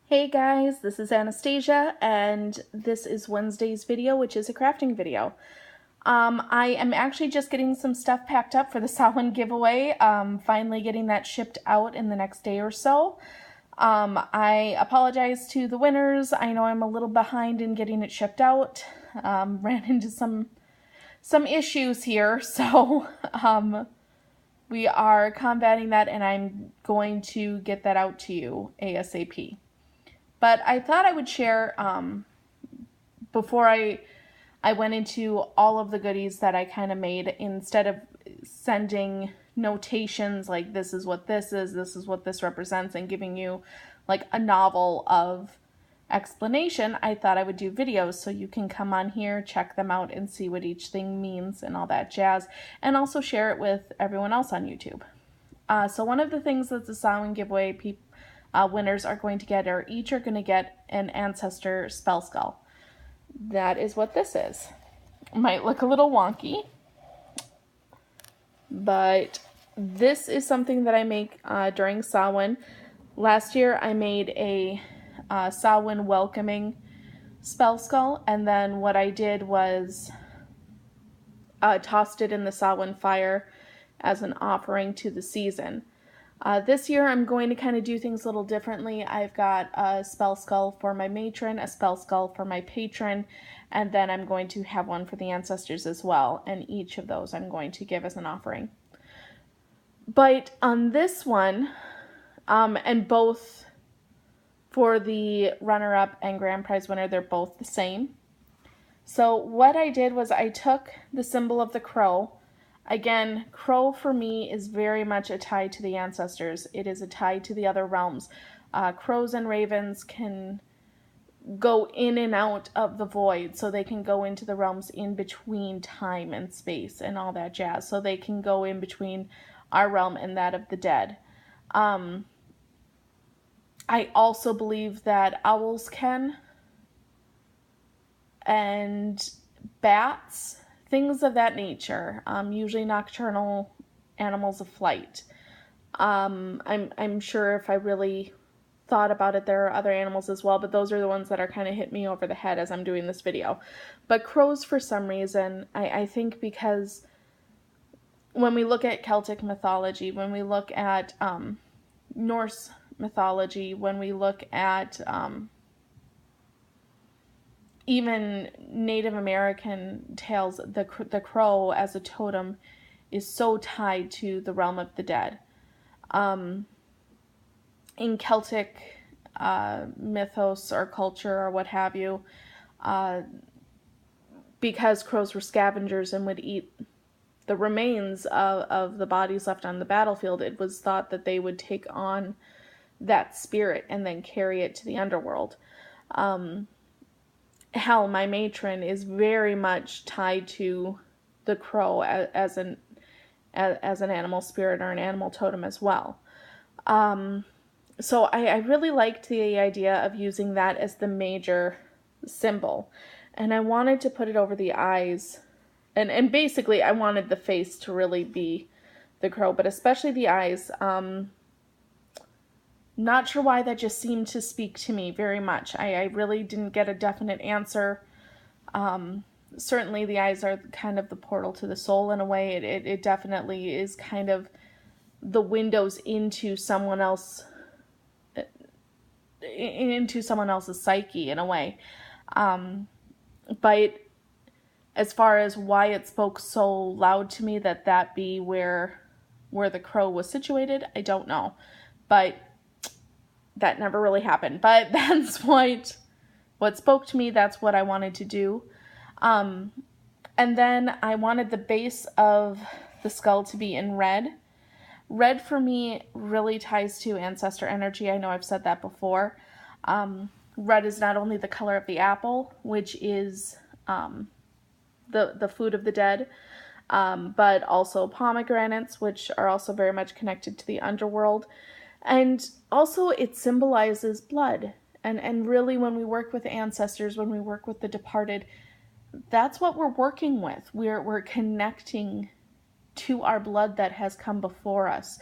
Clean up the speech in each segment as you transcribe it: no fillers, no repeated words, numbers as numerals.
Hey guys, this is Anastasia, and this is Wednesday's video, which is a crafting video. I am actually just getting some stuff packed up for the Samhain giveaway, finally getting that shipped out in the next day or so. I apologize to the winners. I know I'm a little behind in getting it shipped out. Ran into some issues here, so we are combating that, and I'm going to get that out to you ASAP. But I thought I would share, before I went into all of the goodies that I kind of made, instead of sending notations like this is what this is what this represents, and giving you like a novel of explanation, I thought I would do videos so you can come on here, check them out, and see what each thing means and all that jazz, and also share it with everyone else on YouTube. So one of the things that the Samhain giveaway winners are going to get, or each are going to get, an Ancestor spell skull. That is what this is. It might look a little wonky, but this is something that I make during Samhain. Last year I made a Samhain welcoming spell skull, and then what I did was tossed it in the Samhain fire as an offering to the season. This year I'm going to kind of do things a little differently. I've got a spell skull for my matron, a spell skull for my patron, and then I'm going to have one for the ancestors as well, and each of those I'm going to give as an offering. But on this one, and both for the runner-up and grand prize winner, they're both the same. So what I did was I took the symbol of the crow. Again, crow for me is very much a tie to the ancestors. It is a tie to the other realms. Crows and ravens can go in and out of the void, so they can go into the realms in between time and space and all that jazz. So they can go in between our realm and that of the dead. I also believe that owls can, and bats, things of that nature, usually nocturnal animals of flight. I'm sure if I really thought about it, there are other animals as well, but those are the ones that are kind of hit me over the head as I'm doing this video. But crows, for some reason, I think because when we look at Celtic mythology, when we look at Norse mythology, when we look at even Native American tales, the crow as a totem is so tied to the realm of the dead. In Celtic mythos or culture or what have you, because crows were scavengers and would eat the remains of the bodies left on the battlefield, it was thought that they would take on that spirit and then carry it to the underworld. Hell, my matron is very much tied to the crow as an animal spirit or an animal totem as well. So I really liked the idea of using that as the major symbol, and I wanted to put it over the eyes, and basically I wanted the face to really be the crow, but especially the eyes. Not sure why, that just seemed to speak to me very much. I really didn't get a definite answer. Certainly the eyes are kind of the portal to the soul in a way. It definitely is kind of the windows into someone else, into someone else's psyche in a way. But as far as why it spoke so loud to me that be where the crow was situated, I don't know. But that never really happened. But that's what spoke to me. That's what I wanted to do. And then I wanted the base of the skull to be in red. Red for me really ties to ancestor energy. I know I've said that before. Red is not only the color of the apple, which is the food of the dead, but also pomegranates, which are also very much connected to the underworld. And also it symbolizes blood. And really, when we work with ancestors, when we work with the departed, that's what we're working with. We're connecting to our blood that has come before us,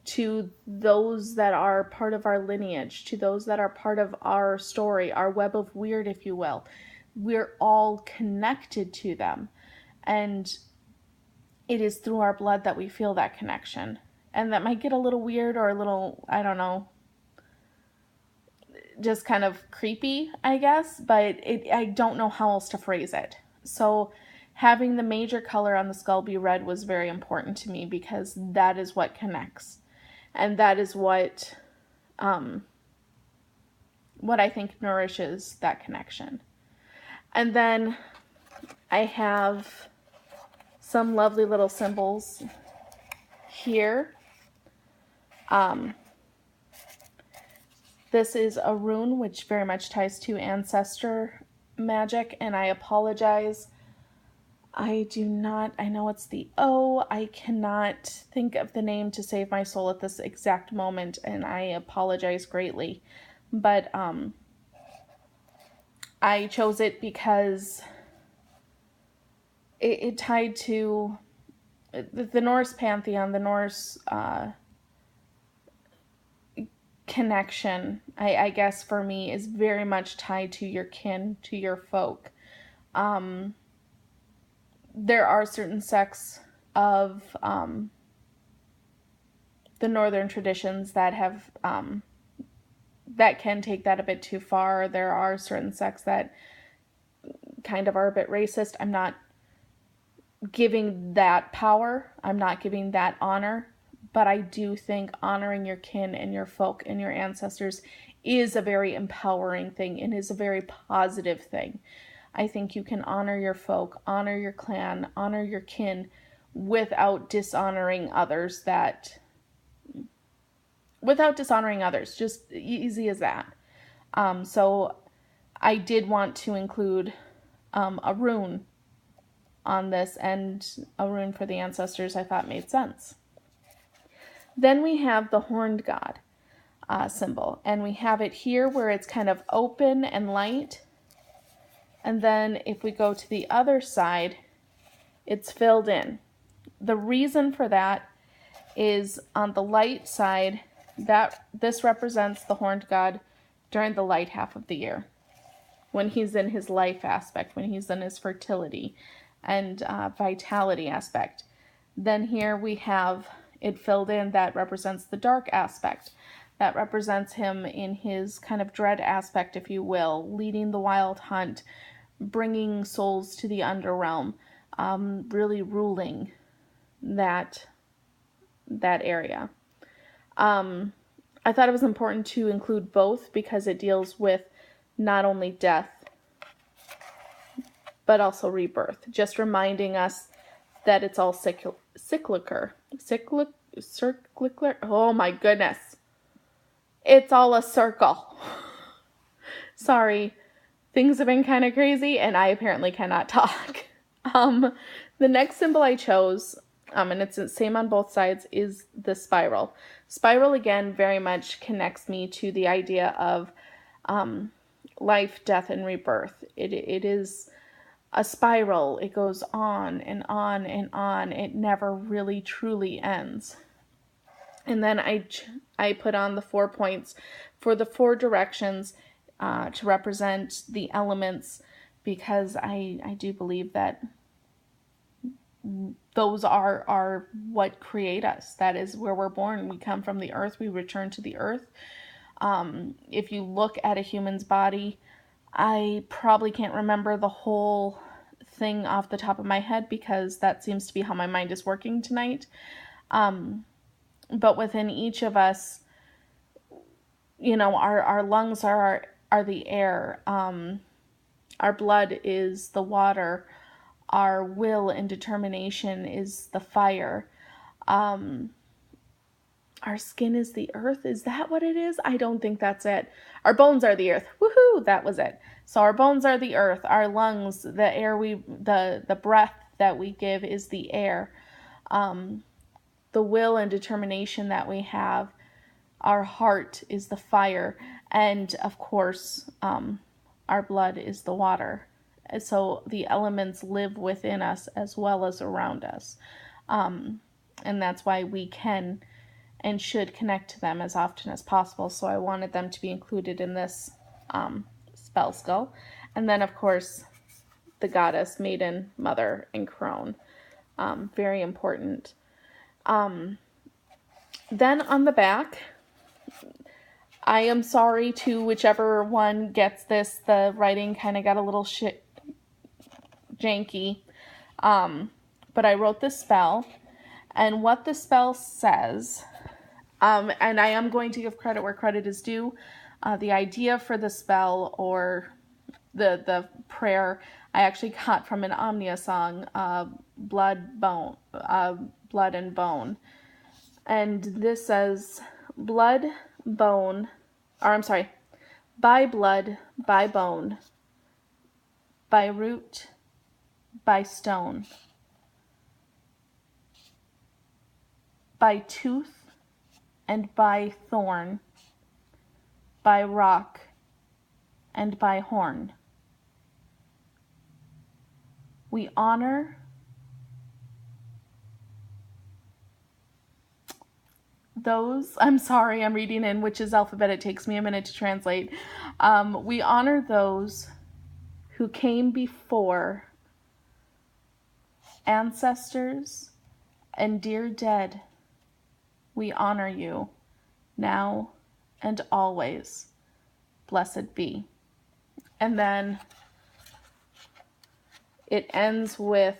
to those that are part of our lineage, to those that are part of our story, our web of weird, if you will. We're all connected to them. And it is through our blood that we feel that connection. And that might get a little weird or a little, I don't know, just kind of creepy, I guess, but I don't know how else to phrase it. So having the major color on the skull be red was very important to me, because that is what connects. And that is what I think nourishes that connection. And then I have some lovely little symbols here. This is a rune, which very much ties to ancestor magic, and I apologize. I know it's the O. I cannot think of the name to save my soul at this exact moment, and I apologize greatly. But I chose it because it tied to the Norse pantheon, the Norse connection, I guess for me, is very much tied to your kin, to your folk. There are certain sects of the northern traditions that have that can take that a bit too far. There are certain sects that kind of are a bit racist. I'm not giving that power. I'm not giving that honor. But I do think honoring your kin and your folk and your ancestors is a very empowering thing and is a very positive thing. I think you can honor your folk, honor your clan, honor your kin without dishonoring others. Just easy as that. So I did want to include a rune on this, and a rune for the ancestors I thought made sense. Then we have the horned god symbol, and we have it here where it's kind of open and light. And then if we go to the other side, it's filled in. The reason for that is on the light side, that this represents the horned god during the light half of the year, when he's in his life aspect, when he's in his fertility and vitality aspect. Then here we have it filled in that represents the dark aspect. That represents him in his kind of dread aspect, if you will, leading the wild hunt, bringing souls to the underrealm, really ruling that area. I thought it was important to include both because it deals with not only death, but also rebirth, just reminding us that it's all cyclical. Oh my goodness. It's all a circle. Sorry. Things have been kind of crazy and I apparently cannot talk. The next symbol I chose, and it's the same on both sides, is the spiral. Spiral, again, very much connects me to the idea of life, death, and rebirth. It is a spiral. It goes on and on and on. It never really truly ends. And then I put on the 4 points for the 4 directions to represent the elements, because I do believe that those are what create us. That is where we're born. We come from the earth. We return to the earth. If you look at a human's body, I probably can't remember the whole thing off the top of my head because that seems to be how my mind is working tonight. But within each of us, our lungs are the air. Our blood is the water. Our will and determination is the fire. Our skin is the earth. Is that what it is? I don't think that's it. Our bones are the earth. Woohoo! That was it. So our bones are the earth. Our lungs, the air the breath that we give is the air. The will and determination that we have. Our heart is the fire. And of course, our blood is the water. So the elements live within us as well as around us. And that's why we can and should connect to them as often as possible. So I wanted them to be included in this spell skull. And then, of course, the goddess, maiden, mother, and crone. Very important. Then on the back, I am sorry to whichever one gets this. The writing kind of got a little janky. But I wrote this spell. And what the spell says, and I am going to give credit where credit is due. The idea for the spell, or the prayer, I actually got from an Omnia song, Blood and Bone. And this says, by blood, by bone, by root, by stone, by tooth and by thorn, by rock and by horn. We honor those, I'm sorry, I'm reading in Witch's Alphabet, it takes me a minute to translate. We honor those who came before, ancestors and dear dead. We honor you, now and always. Blessed be. And then it ends with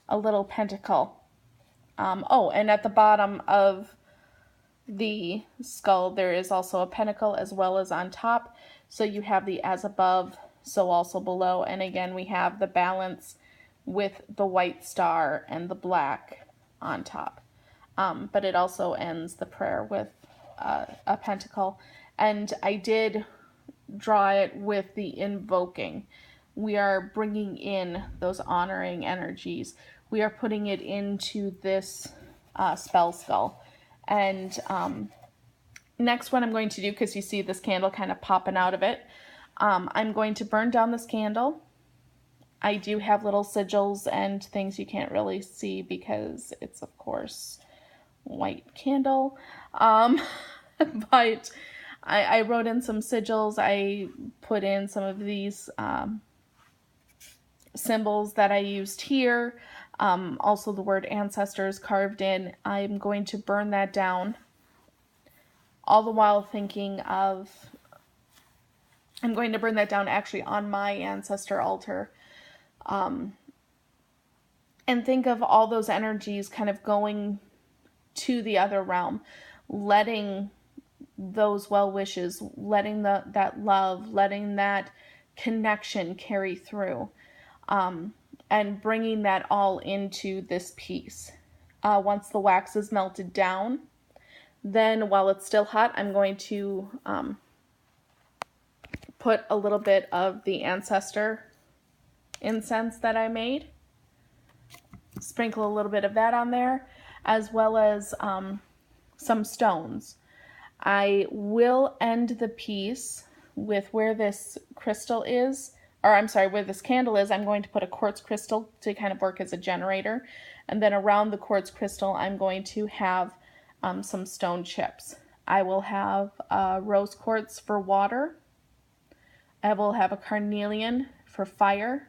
a little pentacle. And at the bottom of the skull, there is also a pentacle as well as on top. So you have the as above, so also below. And again, we have the balance with the white star and the black on top. But it also ends the prayer with a pentacle. And I did draw it with the invoking. We are bringing in those honoring energies. We are putting it into this spell skull. And next what I'm going to do, because you see this candle kind of popping out of it, I'm going to burn down this candle. I do have little sigils and things you can't really see because it's, of course, white candle. But I wrote in some sigils. I put in some of these symbols that I used here. Also the word ancestors carved in. I'm going to burn that down. All the while thinking of, I'm going to burn that down actually on my ancestor altar. And think of all those energies kind of going to the other realm, letting those well wishes, letting that love, letting that connection carry through, and bringing that all into this piece. Once the wax is melted down, then while it's still hot, I'm going to put a little bit of the ancestor incense that I made, sprinkle a little bit of that on there, as well as some stones. I will end the piece with where this crystal is, or I'm sorry, where this candle is. I'm going to put a quartz crystal to kind of work as a generator. And then around the quartz crystal, I'm going to have some stone chips. I will have rose quartz for water. I will have a carnelian for fire.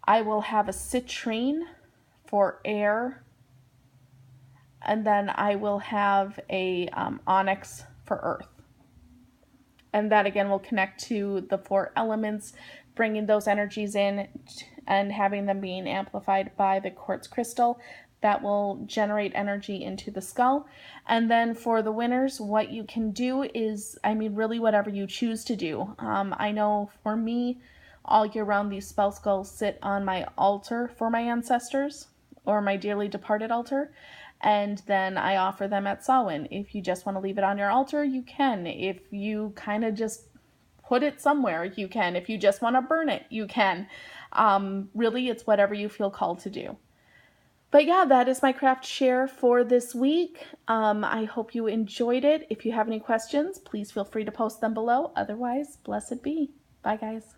I will have a citrine for air. And then I will have a onyx for earth. And that again will connect to the 4 elements, bringing those energies in and having them being amplified by the quartz crystal. That will generate energy into the skull. And then for the winners, what you can do is, really whatever you choose to do. I know for me, all year round, these spell skulls sit on my altar for my ancestors, or my dearly departed altar. And then I offer them at Samhain. If you just want to leave it on your altar, you can. If you kind of just put it somewhere, you can. If you just want to burn it, you can. Really, it's whatever you feel called to do. But yeah, that is my craft share for this week. I hope you enjoyed it. If you have any questions, please feel free to post them below. Otherwise, blessed be. Bye, guys.